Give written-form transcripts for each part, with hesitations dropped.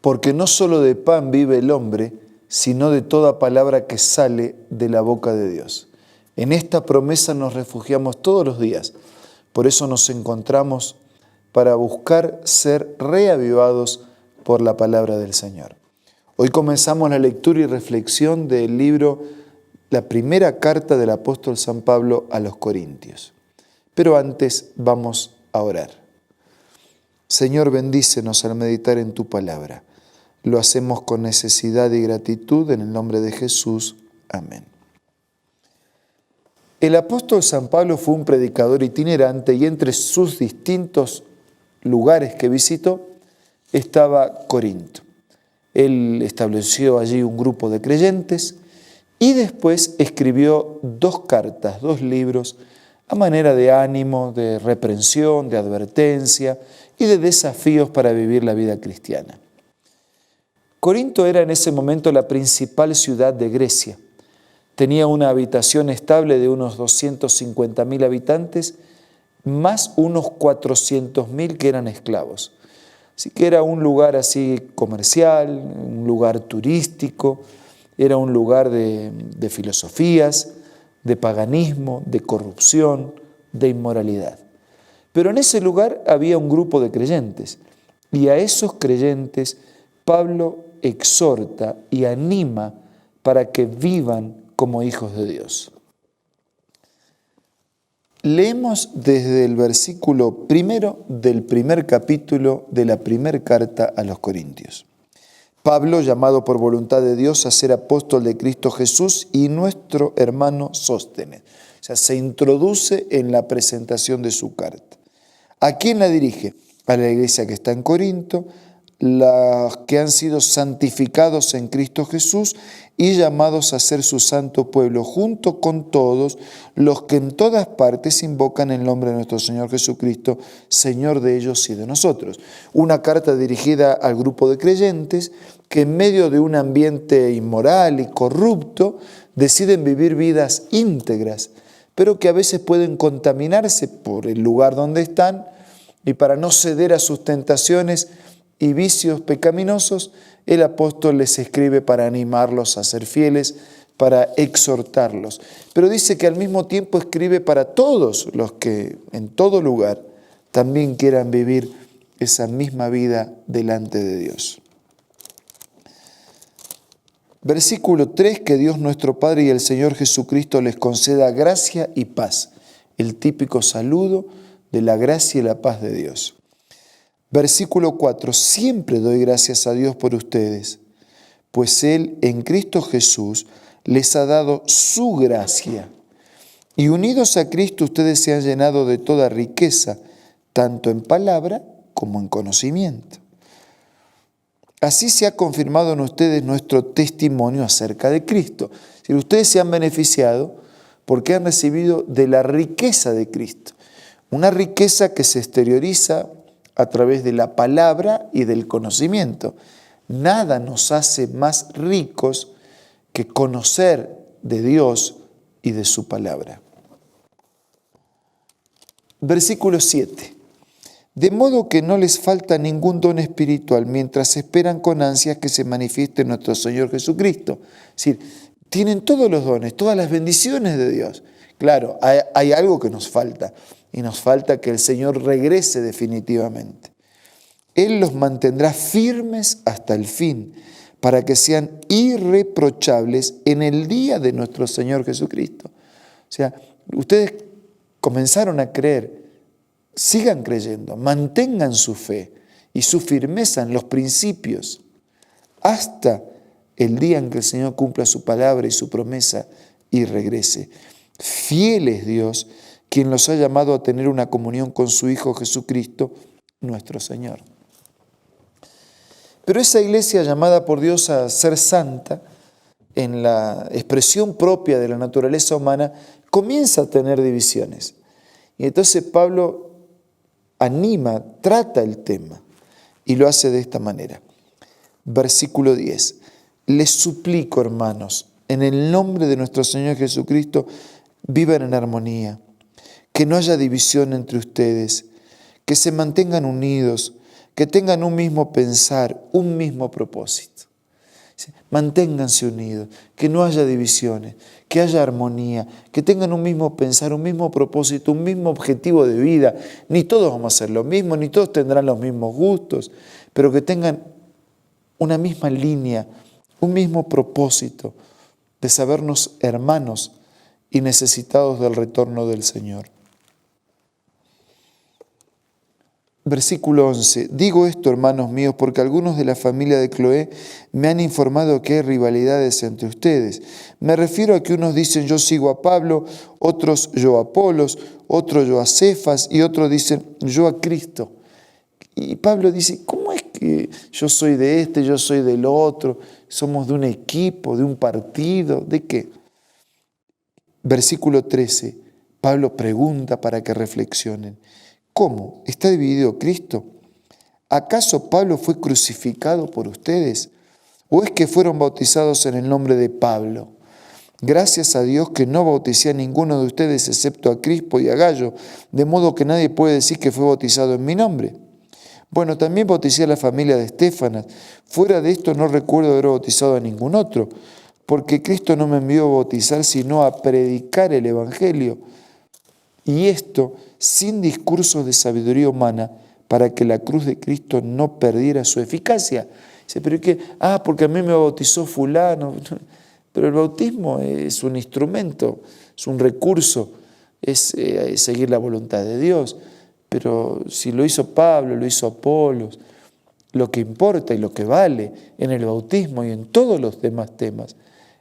porque no solo de pan vive el hombre, sino de toda palabra que sale de la boca de Dios. En esta promesa nos refugiamos todos los días. Por eso nos encontramos para buscar ser reavivados por la palabra del Señor. Hoy comenzamos la lectura y reflexión del libro, la primera carta del apóstol San Pablo a los Corintios. Pero antes vamos a orar. Señor, bendícenos al meditar en tu palabra. Lo hacemos con necesidad y gratitud en el nombre de Jesús. Amén. El apóstol San Pablo fue un predicador itinerante y entre sus distintos lugares que visitó estaba Corinto. Él estableció allí un grupo de creyentes y después escribió 2 cartas, 2 libros, a manera de ánimo, de reprensión, de advertencia y de desafíos para vivir la vida cristiana. Corinto era en ese momento la principal ciudad de Grecia. Tenía una habitación estable de unos 250.000 habitantes, más unos 400.000 que eran esclavos. Así que era un lugar así comercial, un lugar turístico, era un lugar de filosofías, de paganismo, de corrupción, de inmoralidad. Pero en ese lugar había un grupo de creyentes y a esos creyentes Pablo exhorta y anima para que vivan como hijos de Dios. Leemos desde el versículo 1 del primer capítulo de la primera carta a los Corintios. Pablo, llamado por voluntad de Dios a ser apóstol de Cristo Jesús, y nuestro hermano Sóstenes. O sea, se introduce en la presentación de su carta. ¿A quién la dirige? A la iglesia que está en Corinto, los que han sido santificados en Cristo Jesús y llamados a ser su santo pueblo, junto con todos los que en todas partes invocan el nombre de nuestro Señor Jesucristo, Señor de ellos y de nosotros. Una carta dirigida al grupo de creyentes que en medio de un ambiente inmoral y corrupto deciden vivir vidas íntegras, pero que a veces pueden contaminarse por el lugar donde están, y para no ceder a sus tentaciones y vicios pecaminosos, el apóstol les escribe para animarlos a ser fieles, para exhortarlos. Pero dice que al mismo tiempo escribe para todos los que en todo lugar también quieran vivir esa misma vida delante de Dios. Versículo 3, que Dios nuestro Padre y el Señor Jesucristo les conceda gracia y paz. El típico saludo de la gracia y la paz de Dios. Versículo 4, siempre doy gracias a Dios por ustedes, pues Él en Cristo Jesús les ha dado su gracia. Y unidos a Cristo ustedes se han llenado de toda riqueza, tanto en palabra como en conocimiento. Así se ha confirmado en ustedes nuestro testimonio acerca de Cristo. Si ustedes se han beneficiado porque han recibido de la riqueza de Cristo, una riqueza que se exterioriza a través de la palabra y del conocimiento. Nada nos hace más ricos que conocer de Dios y de su palabra. Versículo 7. De modo que no les falta ningún don espiritual mientras esperan con ansias que se manifieste nuestro Señor Jesucristo. Es decir, tienen todos los dones, todas las bendiciones de Dios. Claro, hay algo que nos falta. Y nos falta que el Señor regrese definitivamente. Él los mantendrá firmes hasta el fin, para que sean irreprochables en el día de nuestro Señor Jesucristo. O sea, ustedes comenzaron a creer, sigan creyendo, mantengan su fe y su firmeza en los principios, hasta el día en que el Señor cumpla su palabra y su promesa y regrese. Fiel es Dios, quien los ha llamado a tener una comunión con su Hijo Jesucristo, nuestro Señor. Pero esa iglesia llamada por Dios a ser santa, en la expresión propia de la naturaleza humana, comienza a tener divisiones. Y entonces Pablo anima, trata el tema, y lo hace de esta manera. Versículo 10. Les suplico, hermanos, en el nombre de nuestro Señor Jesucristo, vivan en armonía, que no haya división entre ustedes, que se mantengan unidos, que tengan un mismo pensar, un mismo propósito. Manténganse unidos, que no haya divisiones, que haya armonía, que tengan un mismo pensar, un mismo propósito, un mismo objetivo de vida. Ni todos vamos a hacer lo mismo, ni todos tendrán los mismos gustos, pero que tengan una misma línea, un mismo propósito de sabernos hermanos y necesitados del retorno del Señor. Versículo 11. Digo esto, hermanos míos, porque algunos de la familia de Cloé me han informado que hay rivalidades entre ustedes. Me refiero a que unos dicen yo sigo a Pablo, otros yo a Apolos, otros yo a Cefas y otros dicen yo a Cristo. Y Pablo dice, ¿cómo es que yo soy de este, yo soy del otro? Somos de un equipo, de un partido, ¿de qué? Versículo 13. Pablo pregunta para que reflexionen. ¿Cómo? ¿Está dividido Cristo? ¿Acaso Pablo fue crucificado por ustedes? ¿O es que fueron bautizados en el nombre de Pablo? Gracias a Dios que no bauticé a ninguno de ustedes excepto a Crispo y a Gayo, de modo que nadie puede decir que fue bautizado en mi nombre. Bueno, también bauticé a la familia de Estéfanas. Fuera de esto no recuerdo haber bautizado a ningún otro, porque Cristo no me envió a bautizar, sino a predicar el Evangelio. Y esto sin discursos de sabiduría humana, para que la cruz de Cristo no perdiera su eficacia. Dice, pero ¿qué? Porque a mí me bautizó fulano. Pero el bautismo es un instrumento, es un recurso, es seguir la voluntad de Dios. Pero si lo hizo Pablo, lo hizo Apolos, lo que importa y lo que vale en el bautismo y en todos los demás temas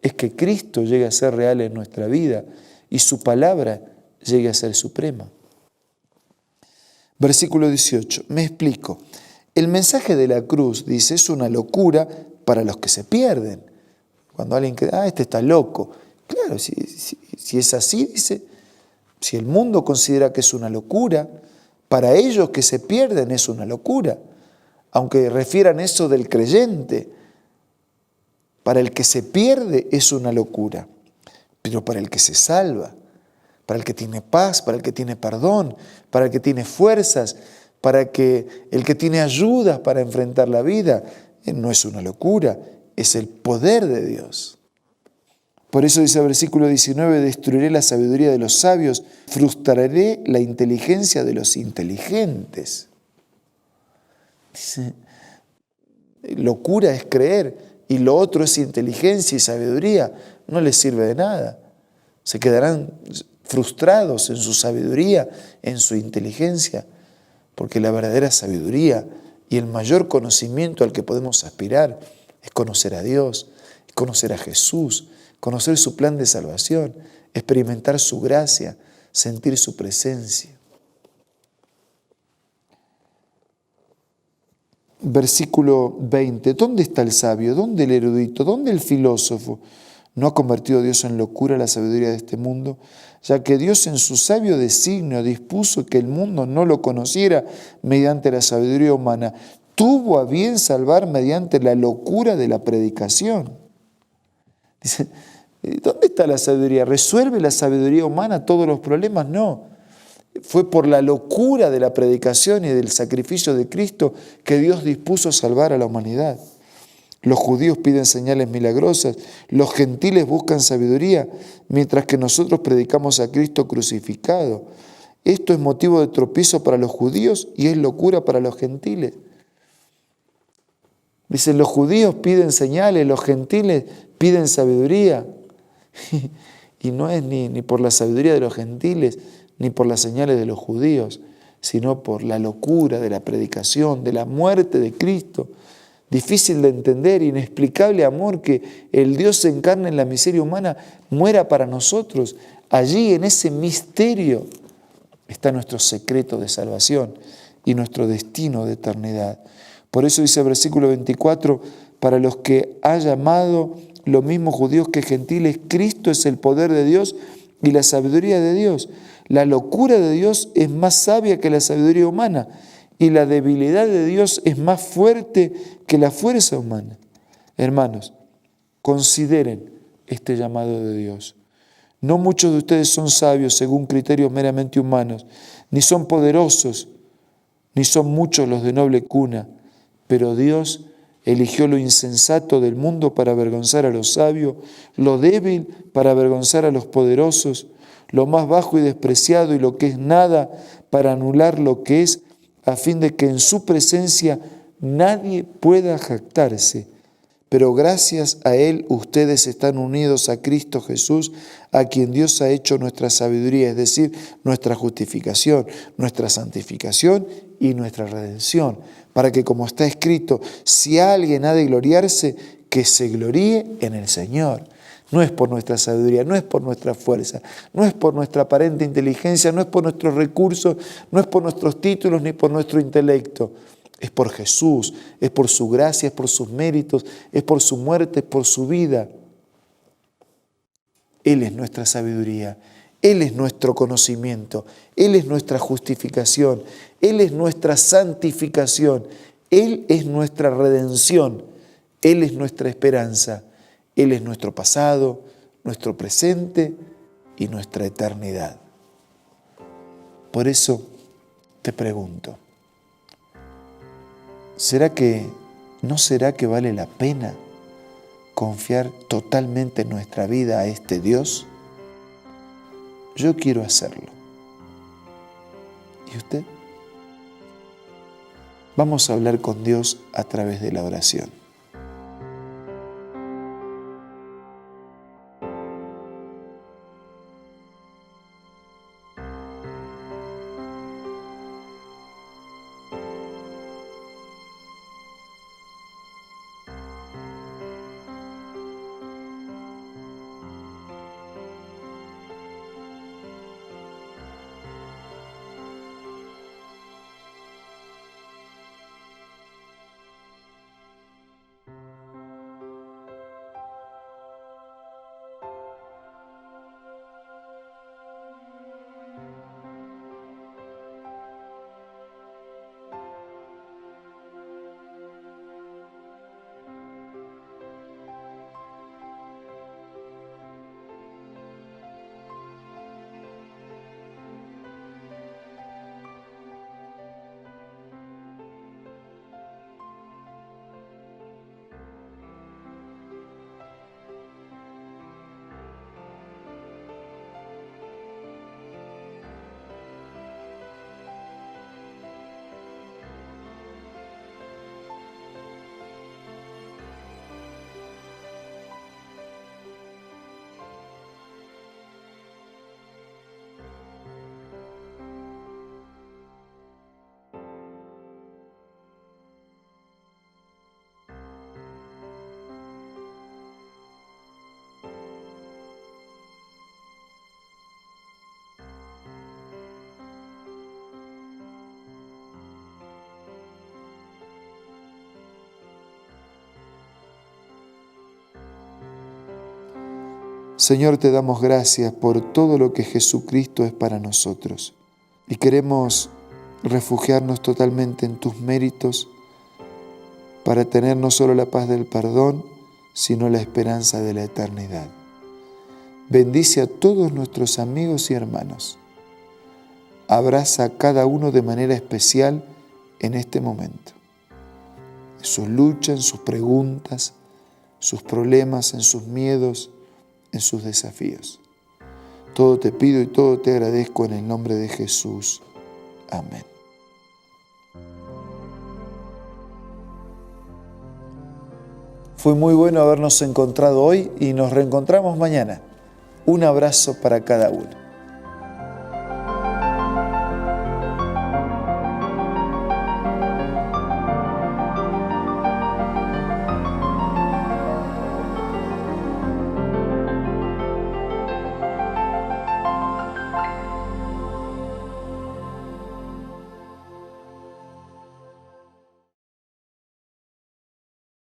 es que Cristo llegue a ser real en nuestra vida y su palabra llegue a ser suprema. Versículo 18. Me explico. El mensaje de la cruz, dice, es una locura para los que se pierden. Cuando alguien cree, este está loco. Claro, si es así, dice, si el mundo considera que es una locura, para ellos que se pierden es una locura. Aunque refieran eso del creyente, para el que se pierde es una locura. Pero para el que se salva, para el que tiene paz, para el que tiene perdón, para el que tiene fuerzas, para el que tiene ayudas para enfrentar la vida, no es una locura, es el poder de Dios. Por eso dice el versículo 19, destruiré la sabiduría de los sabios, frustraré la inteligencia de los inteligentes. Dice, locura es creer y lo otro es inteligencia y sabiduría, no les sirve de nada. Se quedarán frustrados en su sabiduría, en su inteligencia, porque la verdadera sabiduría y el mayor conocimiento al que podemos aspirar es conocer a Dios, es conocer a Jesús, conocer su plan de salvación, experimentar su gracia, sentir su presencia. Versículo 20. ¿Dónde está el sabio? ¿Dónde el erudito? ¿Dónde el filósofo? ¿No ha convertido Dios en locura la sabiduría de este mundo? Ya que Dios en su sabio designio dispuso que el mundo no lo conociera mediante la sabiduría humana, tuvo a bien salvar mediante la locura de la predicación. Dice, ¿dónde está la sabiduría? ¿Resuelve la sabiduría humana todos los problemas? No. Fue por la locura de la predicación y del sacrificio de Cristo que Dios dispuso salvar a la humanidad. Los judíos piden señales milagrosas, los gentiles buscan sabiduría, mientras que nosotros predicamos a Cristo crucificado. Esto es motivo de tropiezo para los judíos y es locura para los gentiles. Dicen, los judíos piden señales, los gentiles piden sabiduría. Y no es ni por la sabiduría de los gentiles, ni por las señales de los judíos, sino por la locura de la predicación, de la muerte de Cristo. Difícil de entender, inexplicable amor que el Dios se encarne en la miseria humana, muera para nosotros. Allí, en ese misterio, está nuestro secreto de salvación y nuestro destino de eternidad. Por eso dice el versículo 24, para los que ha llamado los mismos judíos que gentiles, Cristo es el poder de Dios y la sabiduría de Dios. La locura de Dios es más sabia que la sabiduría humana y la debilidad de Dios es más fuerte que la fuerza humana. Hermanos, consideren este llamado de Dios. No muchos de ustedes son sabios según criterios meramente humanos, ni son poderosos, ni son muchos los de noble cuna, pero Dios eligió lo insensato del mundo para avergonzar a los sabios, lo débil para avergonzar a los poderosos, lo más bajo y despreciado y lo que es nada para anular lo que es, a fin de que en su presencia nadie pueda jactarse. Pero gracias a Él ustedes están unidos a Cristo Jesús, a quien Dios ha hecho nuestra sabiduría, es decir, nuestra justificación, nuestra santificación y nuestra redención. Para que, como está escrito, si alguien ha de gloriarse, que se gloríe en el Señor. No es por nuestra sabiduría, no es por nuestra fuerza, no es por nuestra aparente inteligencia, no es por nuestros recursos, no es por nuestros títulos ni por nuestro intelecto. Es por Jesús, es por su gracia, es por sus méritos, es por su muerte, es por su vida. Él es nuestra sabiduría, Él es nuestro conocimiento, Él es nuestra justificación, Él es nuestra santificación, Él es nuestra redención, Él es nuestra esperanza, Él es nuestro pasado, nuestro presente y nuestra eternidad. Por eso te pregunto, ¿no será que vale la pena confiar totalmente nuestra vida a este Dios? Yo quiero hacerlo. ¿Y usted? Vamos a hablar con Dios a través de la oración. Señor, te damos gracias por todo lo que Jesucristo es para nosotros y queremos refugiarnos totalmente en tus méritos para tener no solo la paz del perdón, sino la esperanza de la eternidad. Bendice a todos nuestros amigos y hermanos. Abraza a cada uno de manera especial en este momento. En sus luchas, en sus preguntas, sus problemas, en sus miedos, en sus desafíos. Todo te pido y todo te agradezco en el nombre de Jesús. Amén. Fue muy bueno habernos encontrado hoy y nos reencontramos mañana. Un abrazo para cada uno.